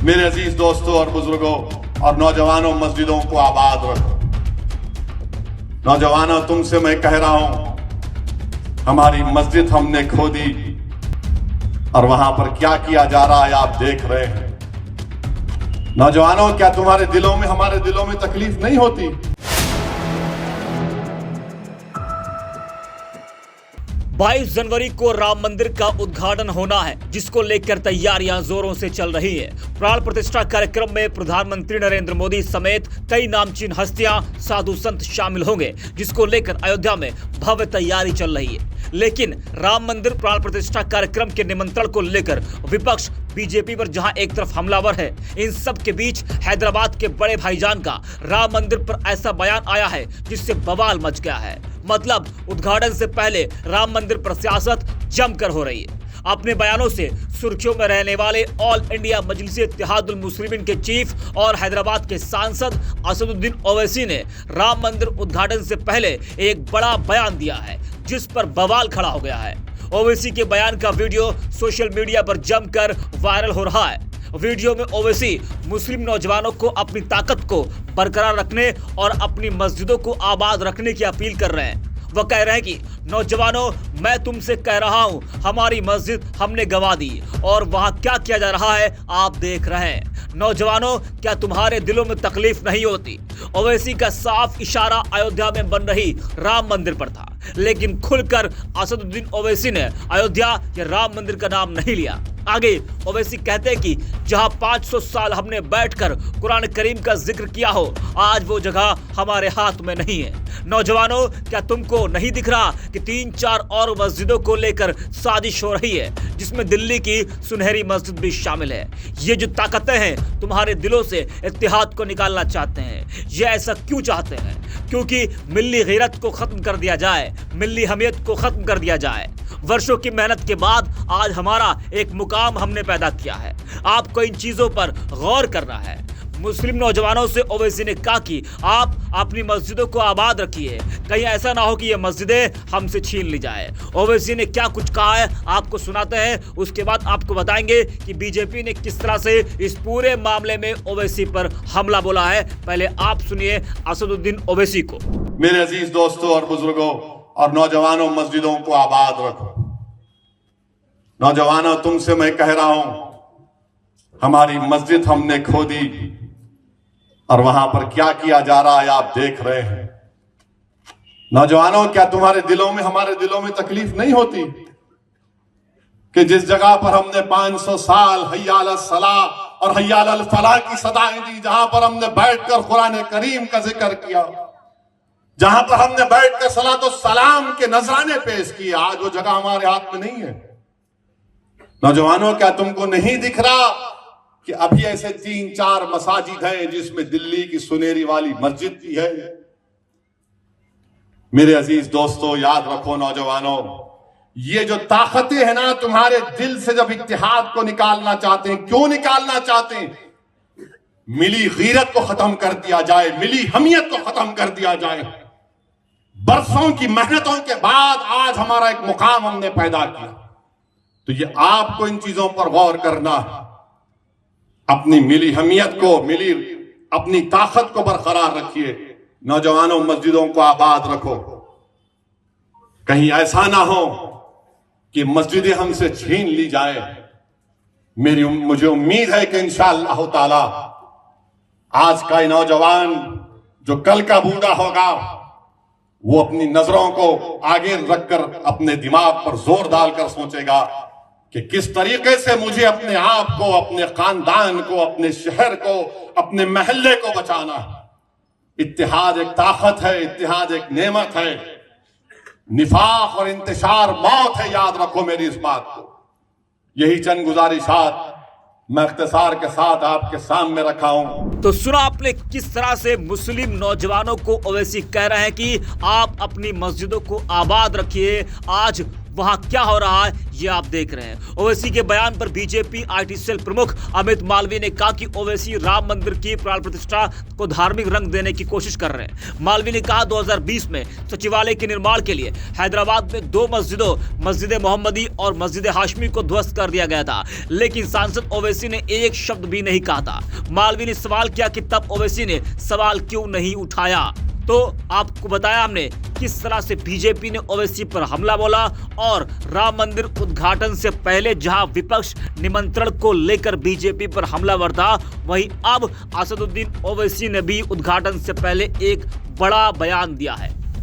मेरे अजीज दोस्तों और बुजुर्गों और नौजवानों, मस्जिदों को आबाद रखो। नौजवानों, तुमसे मैं कह रहा हूं, हमारी मस्जिद हमने खो दी और वहां पर क्या किया जा रहा है आप देख रहे हैं। नौजवानों, क्या तुम्हारे दिलों में, हमारे दिलों में तकलीफ नहीं होती? 22 जनवरी को राम मंदिर का उद्घाटन होना है, जिसको लेकर तैयारियां जोरों से चल रही है। प्राण प्रतिष्ठा कार्यक्रम में प्रधानमंत्री नरेंद्र मोदी समेत कई नामचीन हस्तियां, साधु संत शामिल होंगे, जिसको लेकर अयोध्या में भव्य तैयारी चल रही है। लेकिन राम मंदिर प्राण प्रतिष्ठा कार्यक्रम के निमंत्रण को लेकर विपक्ष बीजेपी पर जहां एक तरफ हमलावर है, इन सब के बीच हैदराबाद के बड़े भाईजान का राम मंदिर पर ऐसा बयान आया है जिससे बवाल मच गया है। मतलब उद्घाटन से पहले राम मंदिर पर सियासत जमकर हो रही है। अपने बयानों से सुर्खियों में रहने वाले ऑल इंडिया मजलिस इत्तेहादुल मुस्लिमीन के चीफ और हैदराबाद के सांसद असदुद्दीन ओवैसी ने राम मंदिर उद्घाटन से पहले एक बड़ा बयान दिया है, जिस पर बवाल खड़ा हो गया है। ओवैसी के बयान का वीडियो सोशल मीडिया पर जमकर वायरल हो रहा है। वीडियो में ओवैसी मुस्लिम नौजवानों को अपनी ताकत को बरकरार रखने और अपनी मस्जिदों को आबाद रखने की अपील कर रहे हैं। वह कह रहे हैं कि नौजवानों, मैं तुमसे कह रहा हूं, हमारी मस्जिद हमने गंवा दी और वहां क्या किया जा रहा है आप देख रहे हैं। नौजवानों, क्या तुम्हारे दिलों में तकलीफ नहीं होती? ओवैसी का साफ इशारा अयोध्या में बन रही राम मंदिर पर था, लेकिन खुलकर असदुद्दीन ओवैसी ने अयोध्या या राम मंदिर का नाम नहीं लिया। आगे ओवैसी कहते हैं कि जहां 500 साल हमने बैठकर कुरान करीम का जिक्र किया हो, आज वो जगह हमारे हाथ में नहीं है। नौजवानों, क्या तुमको नहीं दिख रहा कि 3-4 और मस्जिदों को लेकर साजिश हो रही है, जिसमें दिल्ली की सुनहरी मस्जिद भी शामिल है? ये जो ताकतें हैं तुम्हारे दिलों से इत्तेहाद को निकालना चाहते हैं। ये ऐसा क्यों चाहते हैं? क्योंकि मिल्ली गैरत को खत्म कर दिया जाए, मिल्ली हमियत को खत्म कर दिया जाए। वर्षों की मेहनत के बाद आज हमारा एक मुकाम हमने पैदा किया है। आपको इन चीजों पर गौर करना है। मुस्लिम नौजवानों से ओवैसी ने कहा कि आप अपनी मस्जिदों को आबाद रखिए, कहीं ऐसा ना हो कि ये मस्जिदें हमसे छीन ली जाए। ओवैसी ने क्या कुछ कहा है आपको सुनाते हैं, उसके बाद आपको बताएंगे कि बीजेपी ने किस तरह से इस पूरे मामले में ओवैसी पर हमला बोला है। पहले आप सुनिए असदुद्दीन ओवैसी को। मेरे अजीज दोस्तों और बुजुर्गों और नौजवानों, मस्जिदों को आबाद रखो। नौजवानों, तुमसे मैं कह रहा हूं, हमारी मस्जिद हमने खो दी और वहां पर क्या किया जा रहा है आप देख रहे हैं। नौजवानों, क्या तुम्हारे दिलों में, हमारे दिलों में तकलीफ नहीं होती कि जिस जगह पर हमने 500 साल हय्या अल सलाह और हय्या अल फलाह की सदाएं दी, जहां पर हमने बैठकर कुरान करीम का जिक्र किया, जहां पर हमने बैठकर सलातो सलाम के नजराने पेश किए, आज वो जगह हमारे हाथ में नहीं है। नौजवानों, क्या तुमको नहीं दिख रहा कि अभी ऐसे 3-4 मसाजिद हैं जिसमें दिल्ली की सुनेरी वाली मस्जिद भी है? मेरे अजीज दोस्तों, याद रखो नौजवानों, ये जो ताकतें हैं ना, तुम्हारे दिल से जब इत्तेहाद को निकालना चाहते हैं, क्यों निकालना चाहते हैं? मिली गीरत को खत्म कर दिया जाए, मिली हमियत को खत्म कर दिया जाए। बरसों की मेहनतों के बाद आज हमारा एक मुकाम हमने पैदा किया, तो ये आपको इन चीजों पर गौर करना है। अपनी मिली हमियत को, मिली अपनी ताकत को बरकरार रखिए। नौजवानों, मस्जिदों को आबाद रखो। कहीं ऐसा ना हो कि मस्जिदें हमसे छीन ली जाए। मुझे उम्मीद है कि इंशाअल्लाह ताला आज का नौजवान जो कल का बूढ़ा होगा, वो अपनी नजरों को आगे रखकर अपने दिमाग पर जोर डालकर सोचेगा कि किस तरीके से मुझे अपने आप को, अपने खानदान को, अपने शहर को, अपने महल्ले को बचाना है। इत्तेहाद एक ताकत है, इत्तेहाद एक नेमत है। निफाक और इंतशार मौत है, याद रखो मेरी इस बात को। यही चंद गुजारिशात मैं इख्तिसार के साथ आपके सामने रखा हूं। तो सुना आपने किस तरह से मुस्लिम नौजवानों को ओवैसी कह रहे हैं कि आप अपनी मस्जिदों को आबाद रखिए। आज वहां क्या हो रहा है ये आप देख रहे हैं। ओवैसी के बयान पर बीजेपी आईटी सेल प्रमुख अमित मालवीय ने कहा कि ओवैसी राम मंदिर की प्राण प्रतिष्ठा को धार्मिक रंग देने की कोशिश कर रहे हैं। मालवीय ने कहा 2020 में सचिवालय के निर्माण के लिए हैदराबाद में 2 मस्जिदों मस्जिद मोहम्मदी और मस्जिद हाशमी को ध्वस्त कर दिया गया था, लेकिन सांसद ओवैसी ने एक शब्द भी नहीं कहा था। मालवीय ने सवाल किया कि तब ओवैसी ने सवाल क्यों नहीं उठाया। तो आपको बताया हमने किस तरह से बीजेपी ने ओवैसी पर हमला बोला और राम मंदिर उद्घाटन से पहले जहां विपक्ष निमंत्रण को लेकर बीजेपी पर हमलावर था, वहीं अब असदुद्दीन ओवैसी ने भी उद्घाटन से पहले एक बड़ा बयान दिया है।